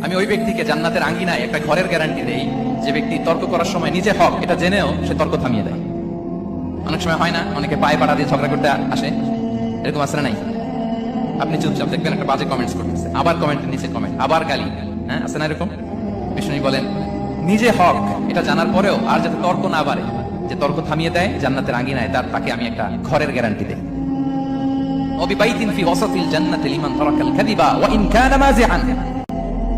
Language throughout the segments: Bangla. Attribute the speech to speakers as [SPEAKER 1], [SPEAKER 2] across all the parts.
[SPEAKER 1] আমি ওই ব্যক্তিকে জান্নাতের আঙ্গিনায় একটা ঘরের গ্যারান্টি দেই যে ব্যক্তি তর্ক করার সময় নিজে হক এটা জেনেও সে তর্ক থামিয়ে দেয়। অনেক সময় হয় না, অনেকে পায়ে পাড়া দিয়ে ঝগড়া করতে আসে, এরকম আসলে নাই? আপনি চুপচাপ দেখবেন একটা বাজে কমেন্টস করতেছে, আবার কমেন্টের নিচে কমেন্ট, আবার গালি, হ্যাঁ আছে না এরকম? বিষ্ণু বলেন নিজে হক এটা জানার পরেও আর যাতে তর্ক না বাড়ে, যে তর্ক থামিয়ে দেয় জান্নাতের আঙ্গিনায় তাকে আমি একটা ঘরের গ্যারান্টি দেই। ওবিবাইতিন ফি ওয়াসাতিল জান্নাতি লিমান তারাকাল কাযিবা ওয়া ইন কানা মাযিআন।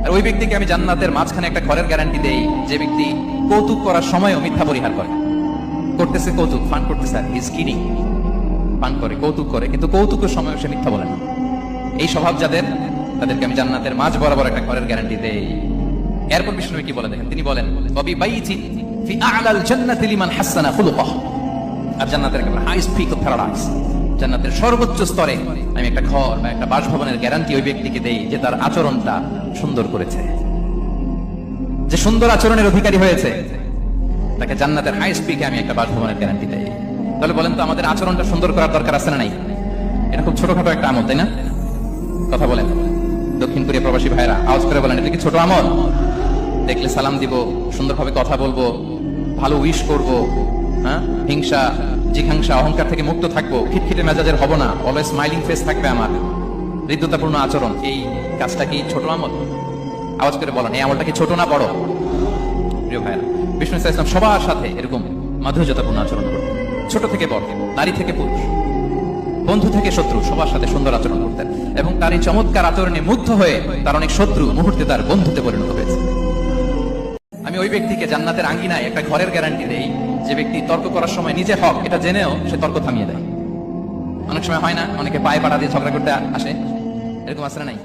[SPEAKER 1] আর ওই ব্যক্তিকে আমি জান্নাতের মাঝখানে একটা ঘরের গ্যারান্টি দেই যে ব্যক্তি কৌতুক করার সময়ও মিথ্যা পরিহার করে। করতেছে কৌতুক, ফান করতেছে, হি ইজ কিডিং, ফান করে, কৌতুক করে, কিন্তু কৌতুকের সময় সে মিথ্যা বলে না। এই স্বভাব যাদের, তাদেরকে আমি জান্নাতের মাঝ বরাবর একটা ঘরের গ্যারান্টি দেই। এরপর বিষ্ণু কি বলে দেখেন, তিনি বলেন ওবিবাইতিন ফি আ'লাল জান্নাতি লিমান হাসানা খুলুকাহু। আর জান্নাতের একেবারে হাইস্ট পিক অফ প্যারাডাইস, জান্নাতের সর্বোচ্চ স্তরে আমি একটা ঘর বা একটা বাসভবনের গ্যারান্টি ওই ব্যক্তিকে দেই যে তার আচরণটা সুন্দর করেছে, যে সুন্দর আচরণের অধিকারী হয়েছে, তাকে জান্নাতের হাইস্ট পিকে আমি একটা বাসভবনের গ্যারান্টি দেই। তাহলে বলেন তো আমাদের আচরণটা সুন্দর করার দরকার আছে না নাই? এটা খুব ছোটখাটো একটা আমল, তাই না? কথা বলেন দক্ষিণ কোরিয়া প্রবাসী ভাইরা, আওয়াজ করে বলেন এটা কি ছোট আমল? দেখলে সালাম দিব, সুন্দরভাবে কথা বলবো, ভালো উইশ করব, হ্যাঁ, হিংসা জিঘাংসা অহংকার থেকে মুক্ত থাকবো, খিটখিটে মেজাজের হব না, অলওয়েজ স্মাইলিং ফেস থাকবে আমার, হৃদ্যতাপূর্ণ আচরণ। এই কাজটা কি ছোট আমল? আওয়াজ করে বলেন এই আমলটা কি ছোট না বড়? প্রিয় ভাইরা, বিষ্ণু ইসলাম সবার সাথে এরকম মাধুর্যতাপূর্ণ আচরণ করতেন, ছোট থেকে বড়, নারী থেকে পুরুষ, বন্ধু থেকে শত্রু, সবার সাথে সুন্দর আচরণ করতেন। এবং তার এই চমৎকার আচরণে মুগ্ধ হয়ে তার অনেক শত্রু মুহূর্তে তার বন্ধুতে পরিণত হয়েছে। আমি ওই ব্যক্তিকে জান্নাতের আঙ্গিনায় একটা ঘরের গ্যারান্টি দেই যে ব্যক্তি তর্ক করার সময় নিজে হক এটা জেনেও সে তর্ক থামিয়ে দেয়। অনেক সময় হয় না, অনেকে পায়ে পাড়া দিয়ে ঝগড়া করতে আসে, এরকম আছে না নাই?